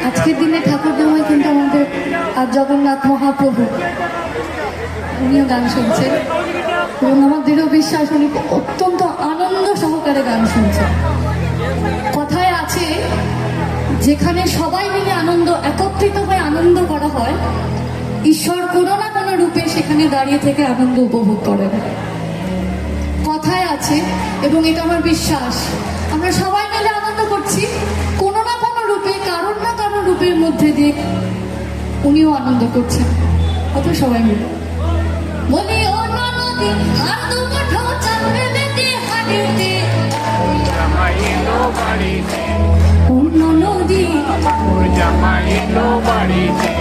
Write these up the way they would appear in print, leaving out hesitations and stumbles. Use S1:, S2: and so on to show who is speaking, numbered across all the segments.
S1: আজকের দিনে ঠাকুর জামাই কিন্তু আমাদের আর জগন্নাথ মহাপ্রভু উনিও গান শুনছেন এবং আমার দৃঢ় বিশ্বাস উনি অত্যন্ত আনন্দ সহকারে গান শুনছেন। কথায় আছে যেখানে সবাই মিলে আনন্দ একত্রিত হয়ে আনন্দ করা হয়, ঈশ্বর কোনো না কোনো রূপে সেখানে দাঁড়িয়ে থেকে আনন্দ উপভোগ করেন। কথায় আছে এবং এটা আমার বিশ্বাস, আমরা সবাই মিলে আনন্দ করছি কোনো না কোনো রূপে, কারণ না কারণ রূপের মধ্যে দিয়ে উনিও আনন্দ করছেন। কত সবাই মিলে বলি ও নদী আর দুটো চাঁদে দিতে হারিতে জামাই এলো বাড়িতে, অন্য নদী ঠাকুর জামাই এলো বাড়িতে,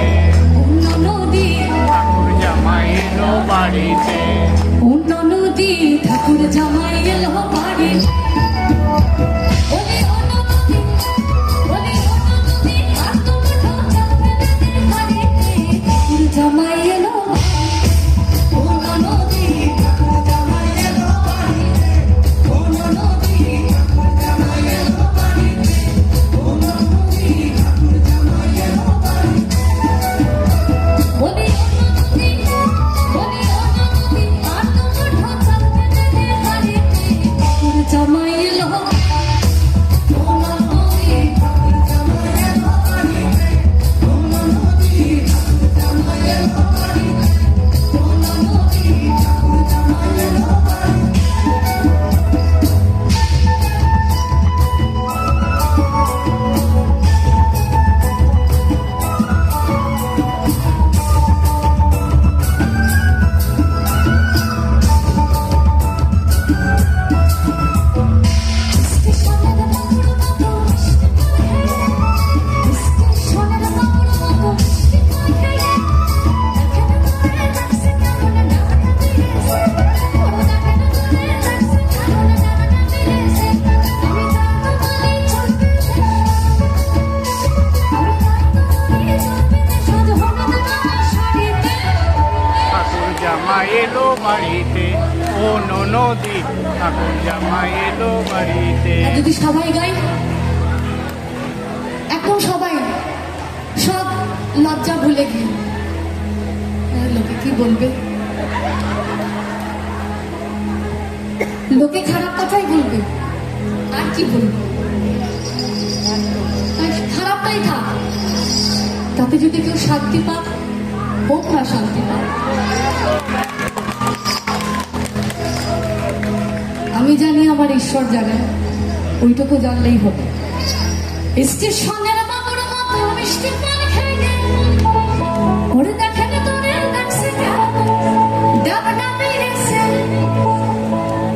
S1: অন্য নদী ঠাকুর জামাই এলো বাড়িতে, অন্য নদী ঠাকুর জামাই এলো বাড়িতে। জামাই এলো অন্য নদী ঠাকুর জামাই এলো বাড়িতে, অন্য নদী ঠাকুর জামাই এলো বাড়িতে, অন্য নদী ঠাকুর জামাই এলো বাড়িতে। বলি অন্য নদী, বলি অন্য নদী আর দুটো ঢাকা ফেলে বাড়িতে, ঠাকুর জামাই এলো অন্য নদী ঠাকুর জামাই এলো বাড়িতে, অন্য নদী ঠাকুর জামাই এলো বাড়িতে, অন্য নদী ঠাকুর জামাই এলো বাড়িতে।
S2: জামাই এলো বাড়িতে, অন্য নদী ঠাকুর জামাই এলো বাড়িতে।
S1: যদি সবাই গাই, এখন সবাই সব লজ্জা ভুলে গিয়ে লোকে কি বলবে, লোকে খারাপ কথাই বলবে, আর কি বলবে, খারাপটাই থাক, তাতে যদি কেউ শান্তি পাক হোক না শান্তি পাক। আমি জানি আমার ঈশ্বর জানে, ওইটুকু জানলেই হবে। স্টেশনের বাবুর মতো মিষ্টি পান খাইলে ওরে দেখেন তোরে দেখছে ডাবটা বেড়েছে,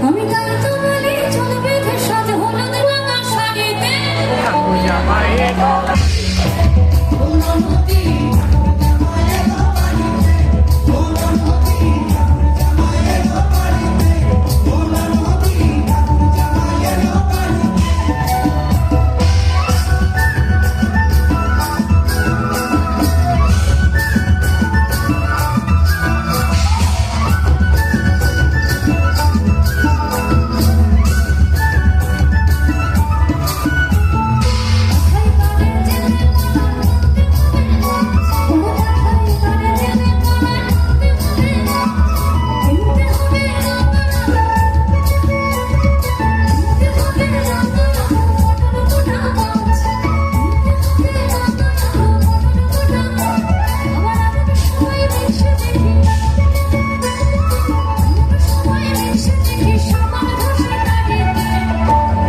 S1: আমি তাই তো বলি চল বেঁধে সাজ হলুদ রাঙা শাড়িতে
S2: ঠাকুর জামাই এলো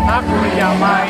S2: ঠাকুর জামাই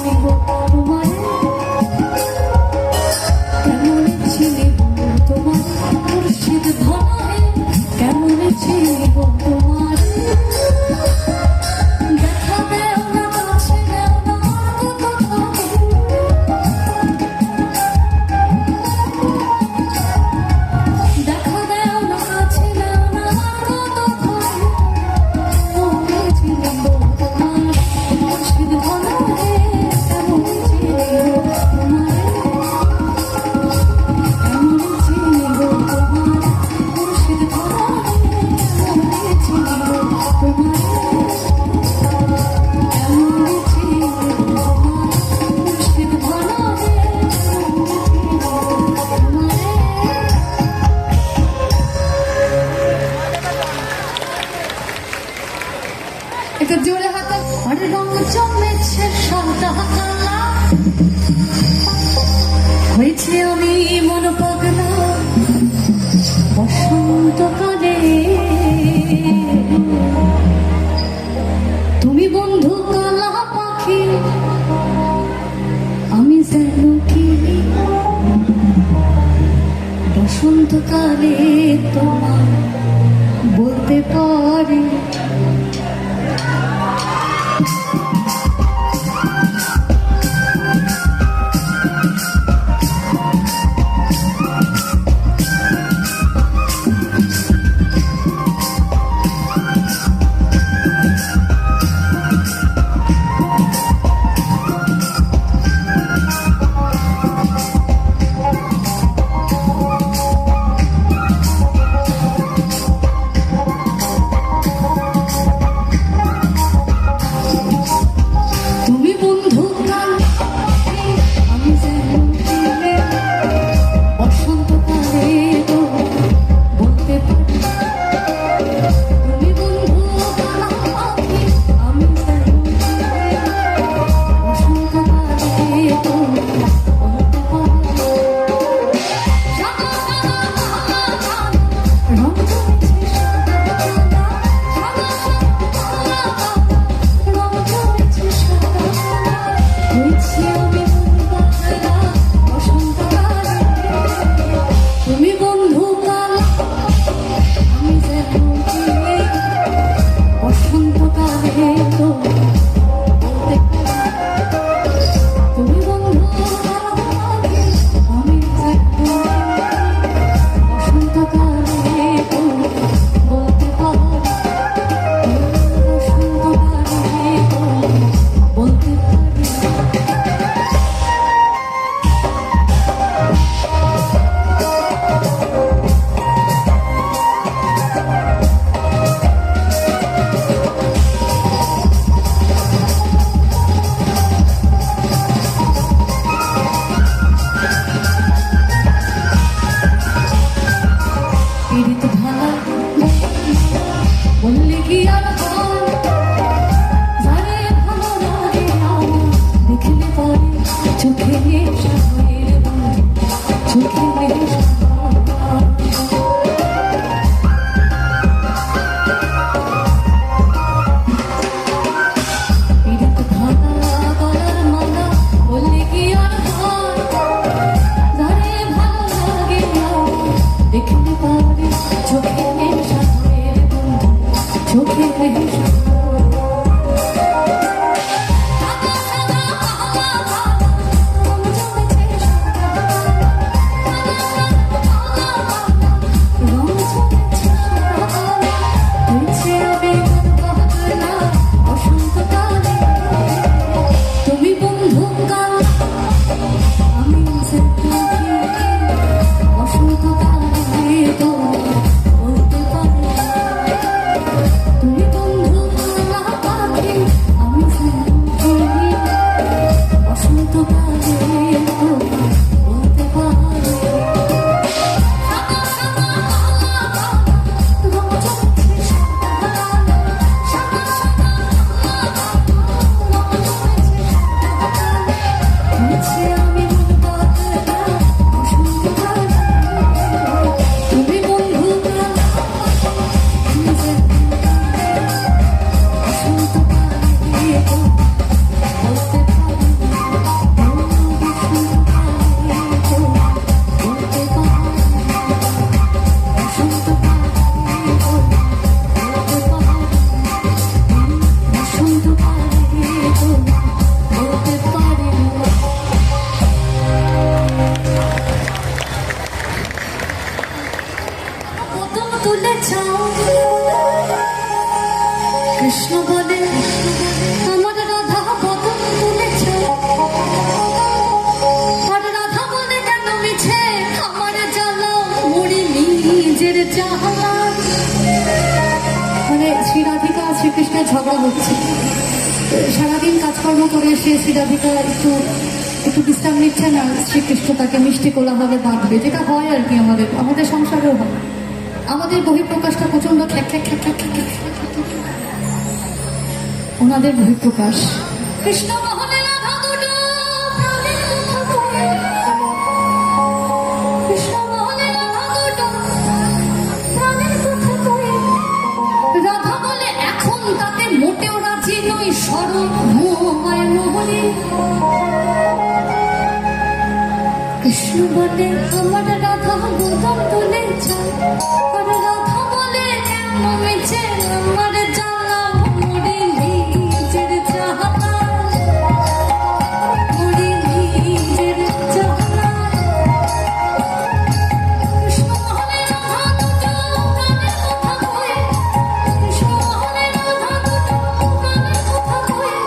S1: চিনিব তোমার, কেমন চিনিব তোমার মুর্শিদ ধনায়, কেমন চিনিব তোমার। দেখা দেও না কাছে দেও না কোথাও, দেখা দেও না কাছে দেও না কোথাও, কেমন চিনিব তোমার মুর্শিদ ধনায়, কেমন চিনিব তোমার, কেমন চিনিব তোমার মুর্শিদ ধনায়, কেমন চিনিব তোমার, কেমন চিনিব তোমার মুর্শিদ ধনায়, কেমন চিনিব তোমার। একটু জোরে হাতা। আর রং জমেছে সাদা কালা, হয়েছে আমি মন পাগলা বসন্তকালে। তুমি বন্ধু কালা পাখি, আমি যেন কি বসন্তকালে তোমার বলতে পারি। তুমি বন্ধু কাল পাখি, আমি যেন কি বসন্তকালে তো বলতে পারি। তুমি বন্ধু কাল পাখি, আমি যেন কি বসন্তকালে তো বলতে পারি। সাদা সাদা কালা কালা, রং জমেছে সাদা কালা, সাদা সাদা কালা কালা, রং জমেছে সাদা কালা। হয়েছি আমি মন পাগলা বসন্তকালে। তুমি বন্ধু কালা, আমি যেন কি বসন্তকালে তো বলতে পারি। তুমি বন্ধু কালা পাখি, আমি যেন বসন্তকালে তো বলতে পারি। বসন্তকালে তো বলতে পারি। পীড়িত ভালা বললে কি আর হয়, যারে ভালো লাগে আমার দেখলে পরে চোখে নেশা হয়ে বন্ধু, চোখে নেশা হয়। পীড়িত ভালা গলার মালা বললে কি আর হয়, যারে ভালো লাগে আমার দেখলে পরে চোখে নেশা হয়ে বন্ধু, চোখে নেশা হয়। সাদা সাদা কালা কালা, রং জমেছে সাদা কালা, সাদা সাদা কালা কালা, রং জমেছে সাদা কালা। হয়েছে আমি মন পাগলা বসন্তকালে। তুমি বন্ধু কালা, আমি যেন কি বসন্তকালে তো বলতে পারি। তুমি বন্ধু কালা পাখি, আমি যেন কি বসন্তকালে তো বলতে পারি। সাদা সাদা কালা কালা, রং জমেছে সাদা কালা, সাদা সাদা কালা কালা, রং জমেছে সাদা কালা। হয়েছে আমি মন পাগলা বসন্তকালে। তুমি বন্ধু কালা পাখি, আমি যেন কি বসন্তকালে তো বলতে পারি। কৃষ্ণ বলে আমার রাধা বদন তুলেছে, আর রাধা বলে কেন মিছে আমার জ্বালা মরি নিজের জ্বালা। মানে শ্রী রাধিকা আর শ্রীকৃষ্ণের ঝগড়া হচ্ছে। সারাদিন কাজকর্ম করে এসে শ্রী রাধিকা একটু একটু বিশ্রাম নিচ্ছে না, শ্রীকৃষ্ণ তাকে মিষ্টি কোলাহলে বাঁধবে, যেটা হয় আর কি আমাদের সংসারেও হয়। আমাদের বহিঃপ্রকাশটা প্রচন্ড খ্যাক খ্যাক খ্যাক খ্যাক খ্যাক খ্যাক খ্যাক খ্যাক। ওনাদের বহিঃপ্রকাশ কৃষ্ণ মোহনে রাধা দুটো প্রাণের কথা কয়, কৃষ্ণ মোহনে রাধা দুটো প্রাণের কথা কয়। রাধা বলে এখন তাতে মোটেও রাজি নই, স্বরূপ মোহায় মোহনে। কৃষ্ণ বলে আমার রাধা গোদম তুলে যায়, আর রাধা বলে কেন মিছে আমার জ্বালা মরি নিজের জ্বালা, মরি নিজের জ্বালা। কৃষ্ণ মোহনে রাধা দুটো প্রাণের কথা কয়, কৃষ্ণ মোহনে রাধা দুটো প্রাণের কথা কয়।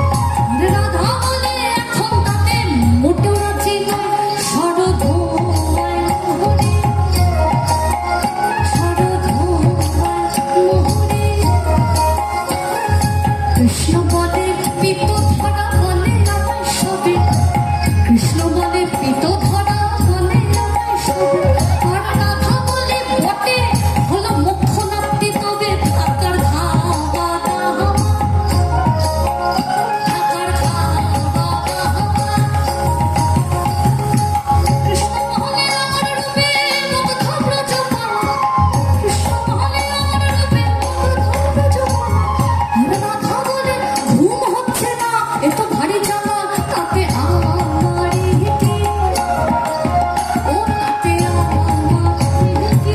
S1: আর রাধা বলে এখন তাতে মোটেও রাজি নয়, সরধোমায় মোহনে, সরধোমায় মোহনে। কৃষ্ণ বলে পিত ধরা বলে আমায় সবে, কৃষ্ণ বলে পিত ধরা বলে আমায় সবে। আর রাধা বলে বটে হলো মুখ্য নাপ্তি, তবে থাকার খাওয়া দাওয়া, থাকার খাওয়া দাওয়া। কৃষ্ণ মোহনে আমার রূপে মুগ্ধ ব্রজপাল, কৃষ্ণ মোহনে আমার রূপে মুগ্ধ ব্রজপাল। আর রাধা বলে ঘুম হচ্ছে না, এ তো ভারী জ্বালা, তাতে আমারই কি, ও তাতে আমারই কি।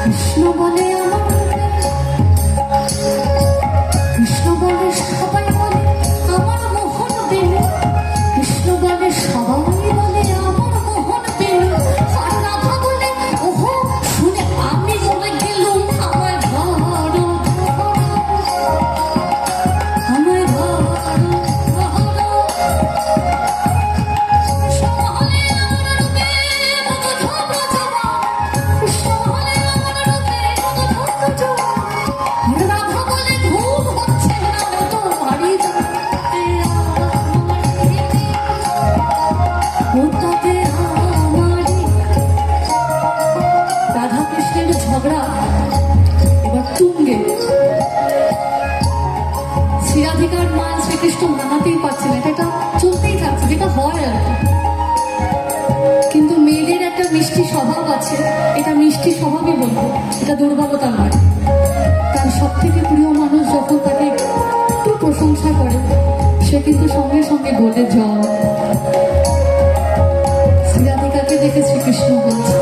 S1: কৃষ্ণ বলে আমার, কৃষ্ণ বলে সবাই বলে আমার মোহন বেনু, কৃষ্ণ বলে সবাই বলে আমার মোহন বেনু। আর রাধা বলে ওহো শুনে আমি বলে গেলুম আমায় ধরো ধরো, আমায় ধরো ধরো। কৃষ্ণ মোহনে আমার রূপে মুগ্ধ ব্রজপাল, কৃষ্ণ মোহনে আমার রূপে মুগ্ধ ব্রজপাল। আর রাধা বলে ঘুম হচ্ছে না, ও তো ভারী জ্বালা, আমারই কি, ও তাতে আমারই। রাধা কৃষ্ণের ঝগড়া এবার তুঙ্গে। শ্রী রাধিকার মা শ্রীকৃষ্ণ মানাতেই পারছে না, এটা চলতেই থাকছে, যেটা হয় আর কি। কিন্তু মেয়েদের একটা মিষ্টি স্বভাব আছে, এটা মিষ্টি স্বভাবই বলবো, এটা দুর্বলতা নয়। তার সব থেকে প্রিয় মানুষ যখন তাকে একটু প্রশংসা করে, সে কিন্তু সঙ্গে সঙ্গে গলে জল। শ্রী রাধিকাকে দেখে শ্রীকৃষ্ণ বলছে